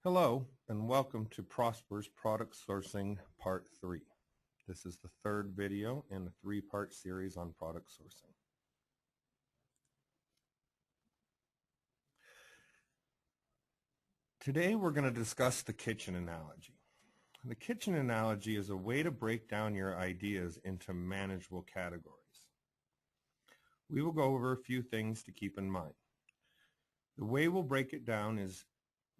Hello and welcome to Prosper's Product Sourcing Part 3. This is the third video in a three-part series on product sourcing. Today we're going to discuss the kitchen analogy. The kitchen analogy is a way to break down your ideas into manageable categories. We will go over a few things to keep in mind. The way we'll break it down is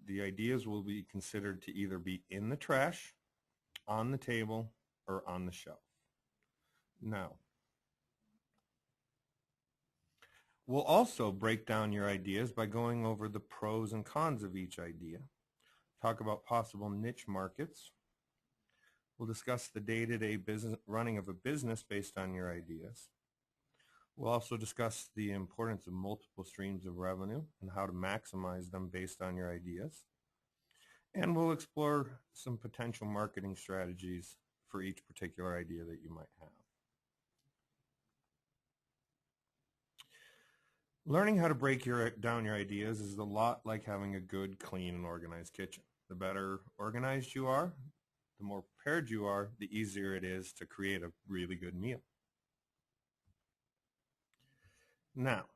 the ideas will be considered to either be in the trash, on the table, or on the shelf. Now, we'll also break down your ideas by going over the pros and cons of each idea, talk about possible niche markets. We'll discuss the day-to-day business running of a business based on your ideas. We'll also discuss the importance of multiple streams of revenue and how to maximize them based on your ideas. And we'll explore some potential marketing strategies for each particular idea that you might have. Learning how to break down your ideas is a lot like having a good, clean, and organized kitchen. The better organized you are, the more prepared you are, the easier it is to create a really good meal. Now,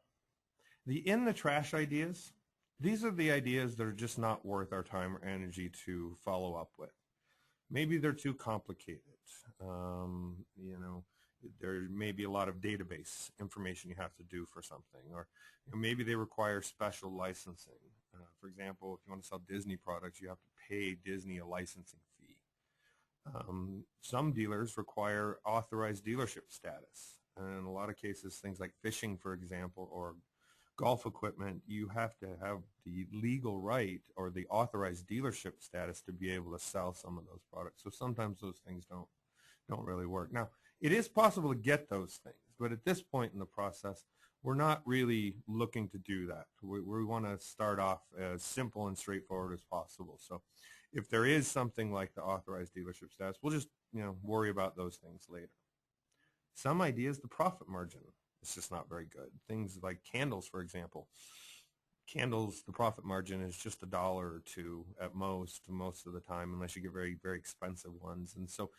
the in the trash ideas, these are the ideas that are just not worth our time or energy to follow up with. Maybe they're too complicated. There may be a lot of database information you have to do for something, or maybe they require special licensing. For example, if you want to sell Disney products, you have to pay Disney a licensing fee. Some dealers require authorized dealership status. And in a lot of cases, things like fishing, for example, or golf equipment, you have to have the legal right or the authorized dealership status to be able to sell some of those products. So sometimes those things don't really work. Now, it is possible to get those things, but at this point in the process, we're not really looking to do that. We want to start off as simple and straightforward as possible. So if there is something like the authorized dealership status, we'll just worry about those things later. Some ideas, the profit margin is just not very good. Things like candles, for example. Candles, the profit margin is just $1 or $2 at most of the time, unless you get very, very expensive ones. And so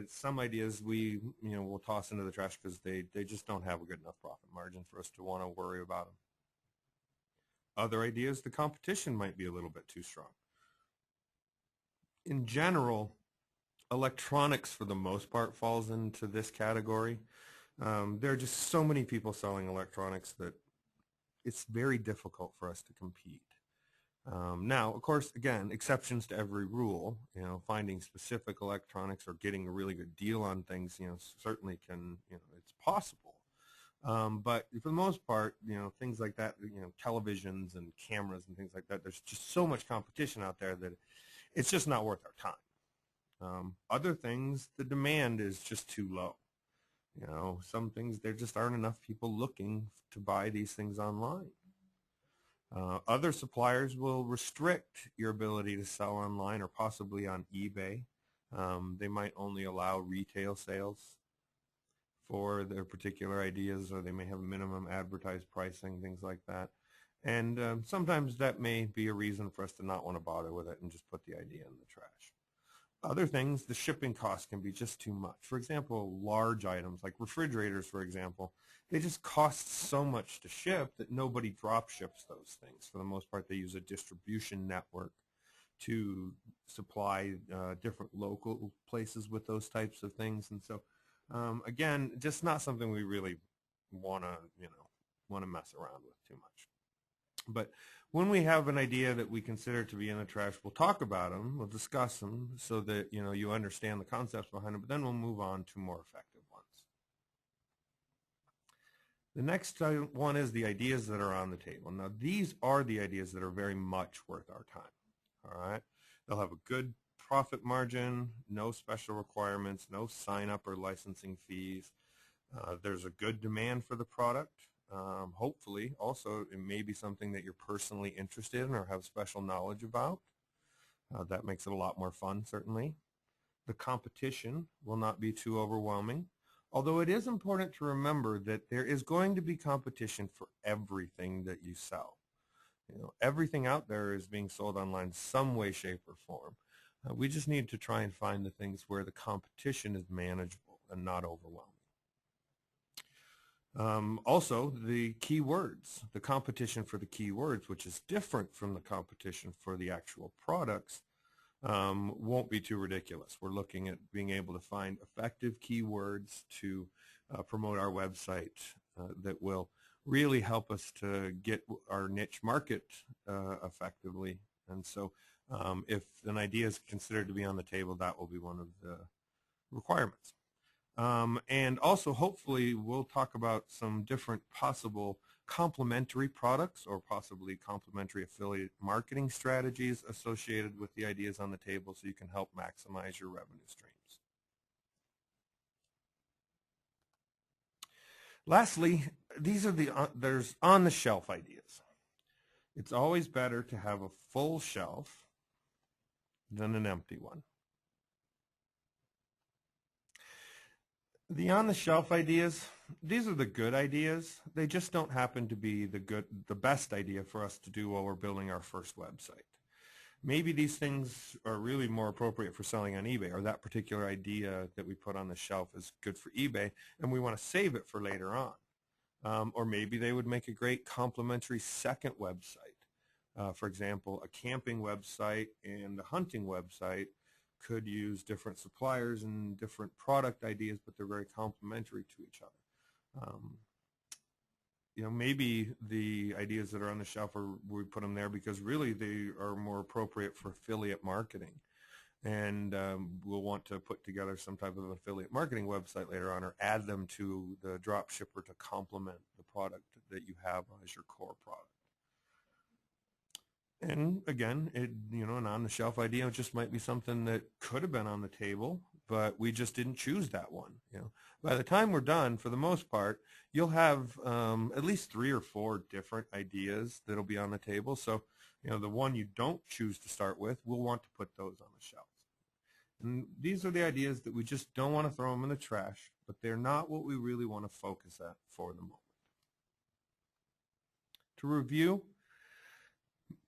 some ideas we'll toss into the trash because they just don't have a good enough profit margin for us to want to worry about them. Other ideas, the competition might be a little bit too strong. In general, electronics for the most part falls into this category. There are just so many people selling electronics that it's very difficult for us to compete. Now, of course, again, exceptions to every rule. Finding specific electronics or getting a really good deal on things, certainly can, it's possible. But for the most part, things like that, televisions and cameras and things like that, there's just so much competition out there that it's just not worth our time. Other things, the demand is just too low. Some things, there just aren't enough people looking to buy these things online. Other suppliers will restrict your ability to sell online or possibly on eBay. They might only allow retail sales for their particular ideas, or they may have minimum advertised pricing, things like that. And sometimes that may be a reason for us to not want to bother with it and just put the idea in the trash. Other things, the shipping costs can be just too much. For example, large items like refrigerators, for example, they just cost so much to ship that nobody drop ships those things. For the most part, they use a distribution network to supply different local places with those types of things. And so, again, just not something we really want to mess around with too much. But when we have an idea that we consider to be in the trash, we'll talk about them, we'll discuss them so that you understand the concepts behind them, but then we'll move on to more effective ones. The next one is the ideas that are on the table. Now, these are the ideas that are very much worth our time. All right? They'll have a good profit margin, no special requirements, no sign-up or licensing fees. There's a good demand for the product. Hopefully, also, it may be something that you're personally interested in or have special knowledge about. That makes it a lot more fun, certainly. The competition will not be too overwhelming, although it is important to remember that there is going to be competition for everything that you sell. Everything out there is being sold online some way, shape, or form. We just need to try and find the things where the competition is manageable and not overwhelming. Also, the keywords, the competition for the keywords, which is different from the competition for the actual products, won't be too ridiculous. We're looking at being able to find effective keywords to promote our website that will really help us to get our niche market effectively. And so if an idea is considered to be on the table, that will be one of the requirements. And also, hopefully, we'll talk about some different possible complementary products or possibly complementary affiliate marketing strategies associated with the ideas on the table so you can help maximize your revenue streams. Lastly, these are there's on-the-shelf ideas. It's always better to have a full shelf than an empty one. The on-the-shelf ideas, these are the good ideas. They just don't happen to be the best idea for us to do while we're building our first website. Maybe these things are really more appropriate for selling on eBay, or that particular idea that we put on the shelf is good for eBay, and we want to save it for later on. Or maybe they would make a great complementary second website. For example, a camping website and a hunting website could use different suppliers and different product ideas, but they're very complementary to each other. Maybe the ideas that are on the shelf, we put them there because really they are more appropriate for affiliate marketing. And we'll want to put together some type of affiliate marketing website later on, or add them to the drop shipper to complement the product that you have as your core product. And again, an on-the-shelf idea just might be something that could have been on the table, but we just didn't choose that one. By the time we're done, for the most part, you'll have at least 3 or 4 different ideas that'll be on the table. So, the one you don't choose to start with, we'll want to put those on the shelf. And these are the ideas that we just don't want to throw them in the trash, but they're not what we really want to focus at for the moment. To review,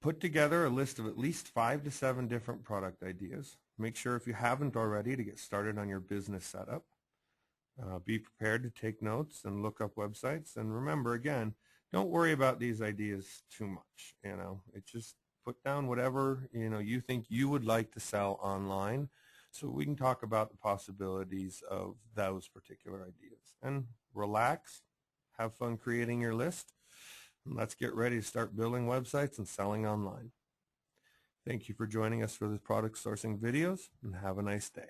put together a list of at least 5 to 7 different product ideas. Make sure, if you haven't already, to get started on your business setup. Be prepared to take notes and look up websites. And remember, again, don't worry about these ideas too much. It just put down whatever you think you would like to sell online, so we can talk about the possibilities of those particular ideas. And relax, have fun creating your list. Let's get ready to start building websites and selling online. Thank you for joining us for this product sourcing videos, and have a nice day.